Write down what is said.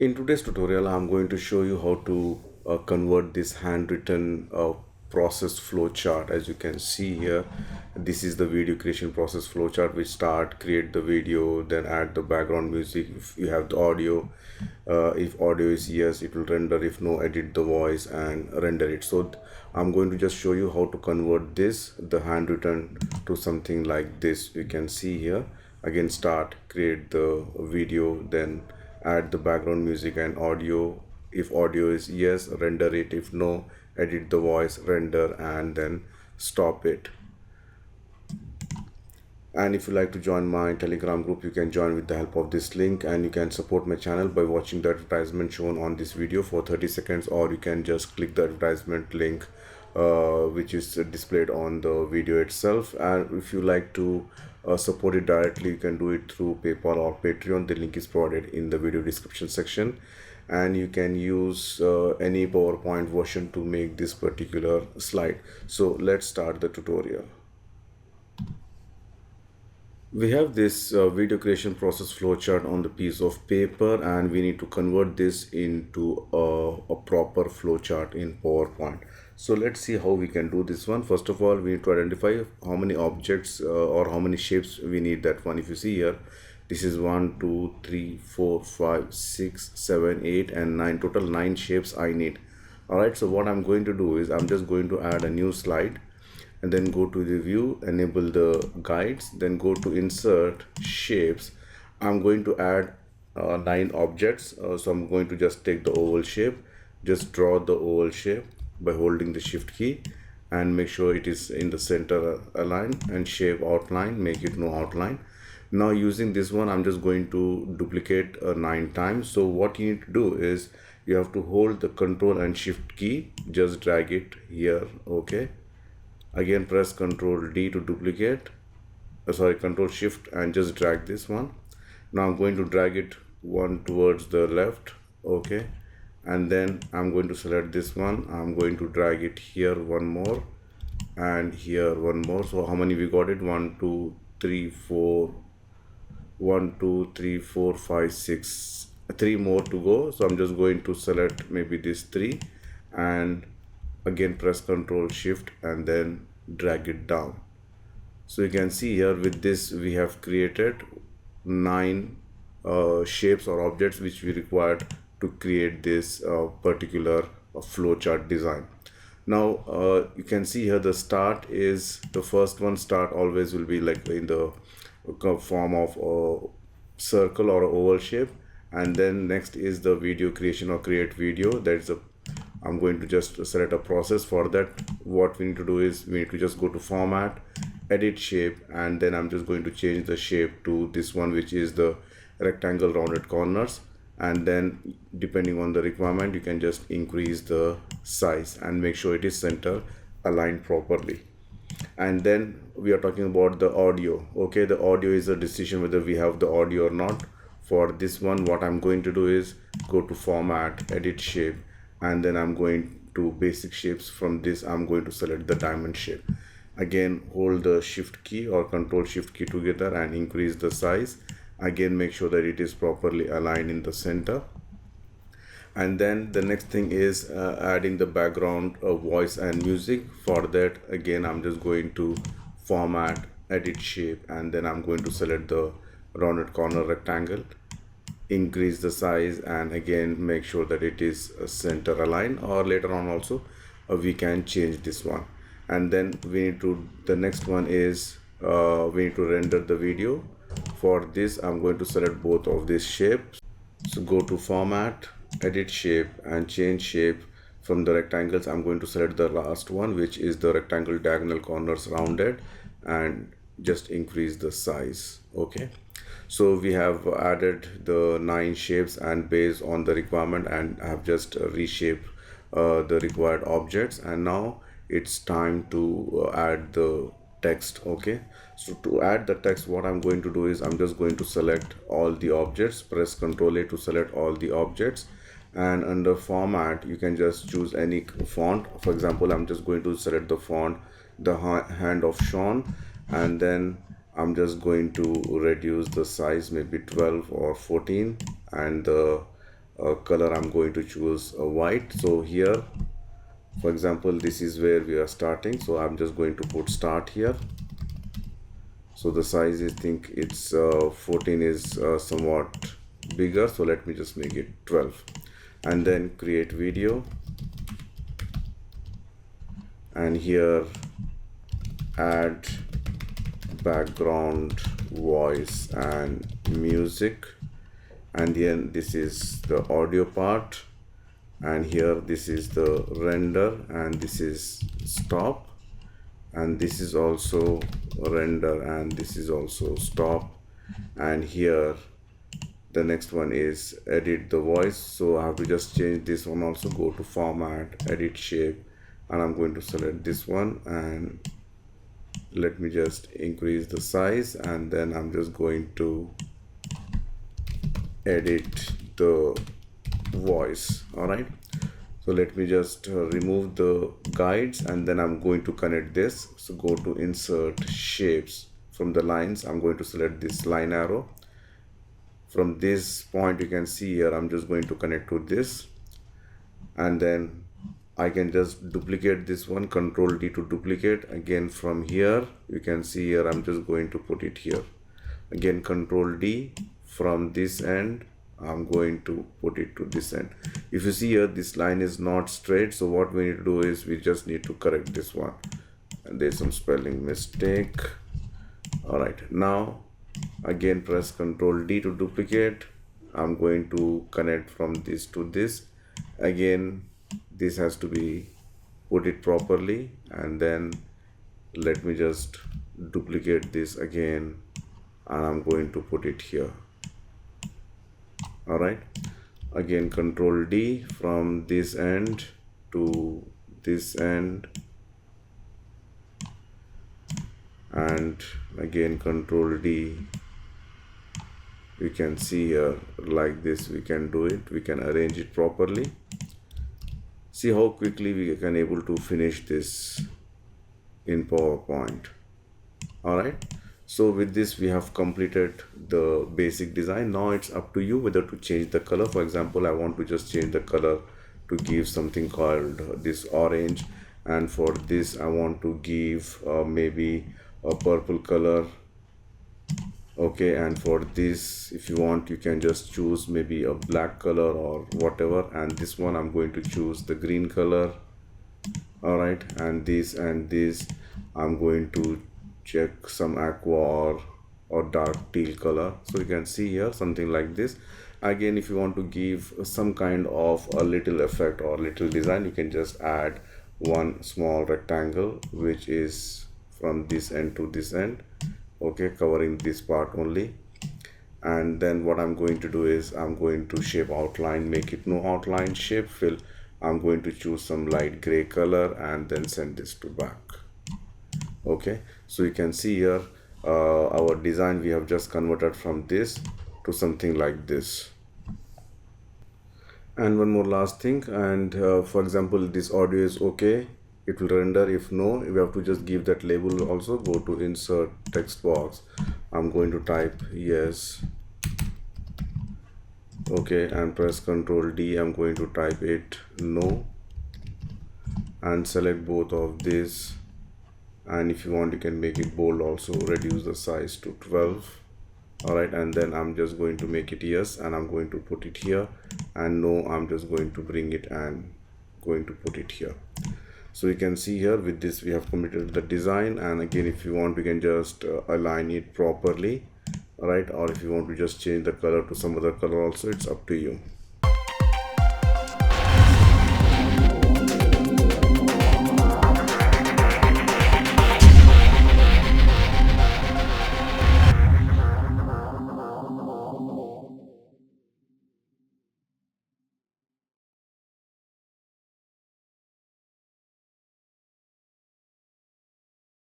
In today's tutorial, I'm going to show you how to convert this handwritten process flow chart. As you can see here, this is the video creation process flow chart. We start, create the video, then add the background music. If you have the audio, if audio is yes, it will render. If no, edit the voice and render it. So I'm going to just show you how to convert this, the handwritten, to something like this. You can see here. Again, start, create the video, then add the background music and audio. If audio is yes, render it. If no, edit the voice, render, and then stop it. And if you like to join my Telegram group, you can join with the help of this link, and you can support my channel by watching the advertisement shown on this video for 30 seconds, or you can just click the advertisement link which is displayed on the video itself. And if you like to support it directly, you can do it through PayPal or Patreon. The link is provided in the video description section, and you can use any PowerPoint version to make this particular slide. So let's start the tutorial. We have this video creation process flowchart on the piece of paper, and we need to convert this into a proper flowchart in PowerPoint. So let's see how we can do this one. First of all, we need to identify how many objects or how many shapes we need that one. If you see here, this is 1 2 3 4 5 6 7 8 and 9, total 9 shapes I need. All right, so what I'm going to do is I'm just going to add a new slide, and then go to the view, enable the guides, then go to insert shapes. I'm going to add 9 objects, so I'm going to just take the oval shape, just draw the oval shape by holding the shift key, and make sure it is in the center align, and shape outline, make it no outline. Now using this one, I'm just going to duplicate 9 times. So what you need to do is you have to hold the control and shift key, just drag it here. Okay, again press Ctrl D to duplicate, Ctrl Shift, and just drag this one. Now I'm going to drag it one towards the left. Okay, and then I'm going to select this one. I'm going to drag it here one more, and here one more. So how many we got it? 1 2 3 4 1 2 3 4 5 6, 3 more to go. So I'm just going to select maybe this 3, and again press Ctrl Shift and then drag it down. So you can see here, with this we have created 9 shapes or objects which we required to create this particular flowchart design. Now you can see here the start is the first one. Start always will be like in the form of a circle or oval shape, and then next is the video creation or create video. That's a I'm going to just select a process. For that, what we need to do is we need to just go to format, edit shape, and then I'm just going to change the shape to this one, which is the rectangle rounded corners. And then depending on the requirement, you can just increase the size and make sure it is center aligned properly. And then we are talking about the audio. Okay, the audio is a decision whether we have the audio or not. For this one, what I'm going to do is go to format, edit shape, and then I'm going to basic shapes. From this, I'm going to select the diamond shape. Again, hold the shift key or control shift key together and increase the size. Again, make sure that it is properly aligned in the center. And then the next thing is adding the background voice and music. For that, again, I'm just going to format, edit shape, and then I'm going to select the rounded corner rectangle, increase the size, and again make sure that it is center aligned, or later on also we can change this one. And then we need to, the next one is we need to render the video. For this, I'm going to select both of these shapes. So go to format, edit shape, and change shape. From the rectangles, I'm going to select the last one, which is the rectangle diagonal corners rounded, and just increase the size. Okay, so we have added the 9 shapes, and based on the requirement, and I have just reshaped the required objects. And now it's time to add the text. Okay, so to add the text, what I'm going to do is I'm just going to select all the objects, press Ctrl A to select all the objects, and under format you can just choose any font. For example, I'm just going to select the font the Hand of Sean, and then I'm just going to reduce the size, maybe 12 or 14, and the color, I'm going to choose white. So here, for example, this is where we are starting, so I'm just going to put start here. So the size, I think it's 14 is somewhat bigger, so let me just make it 12, and then create video, and here add background voice and music, and then this is the audio part, and here this is the render, and this is stop, and this is also render, and this is also stop, and here the next one is edit the voice. So I have to just change this one also, go to format, edit shape, and I'm going to select this one, and let me just increase the size, and then I'm just going to edit the voice. All right, so let me just remove the guides, and then I'm going to connect this. So go to insert shapes, from the lines I'm going to select this line arrow. From this point you can see here, I'm just going to connect to this, and then I can just duplicate this one, Control D to duplicate. Again from here you can see here, I'm just going to put it here. Again Control D, from this end I'm going to put it to this end. If you see here, this line is not straight, so what we need to do is we just need to correct this one, and there's some spelling mistake. All right, now again press Control D to duplicate. I'm going to connect from this to this. Again this has to be put it properly, and then let me just duplicate this again, and I'm going to put it here. All right, again Control D, from this end to this end, and again Control D. You can see here, like this we can do it, we can arrange it properly. See how quickly we can able to finish this in PowerPoint. All right, so with this we have completed the basic design. Now it's up to you whether to change the color. For example, I want to just change the color to give something called this orange, and for this I want to give maybe a purple color. Okay, and for this, if you want, you can just choose maybe a black color or whatever, and this one I'm going to choose the green color. All right, and this I'm going to check some aqua or dark teal color. So you can see here something like this. Again, if you want to give some kind of a little effect or little design, you can just add one small rectangle which is from this end to this end, okay, covering this part only. And then what I'm going to do is I'm going to shape outline, make it no outline, shape fill. I'm going to choose some light gray color and then send this to back. Okay, so you can see here our design, we have just converted from this to something like this. And one more last thing, and for example, this audio is okay, it will render. If no, we have to just give that label also. Go to insert text box, I'm going to type yes, okay, and press Ctrl D. I'm going to type it no, and select both of this, and if you want you can make it bold also, reduce the size to 12. All right, and then I'm just going to make it yes, and I'm going to put it here, and no, I'm just going to bring it and going to put it here. So you can see here with this we have completed the design. And again, if you want, we can just align it properly. All right, or if you want to just change the color to some other color also, it's up to you.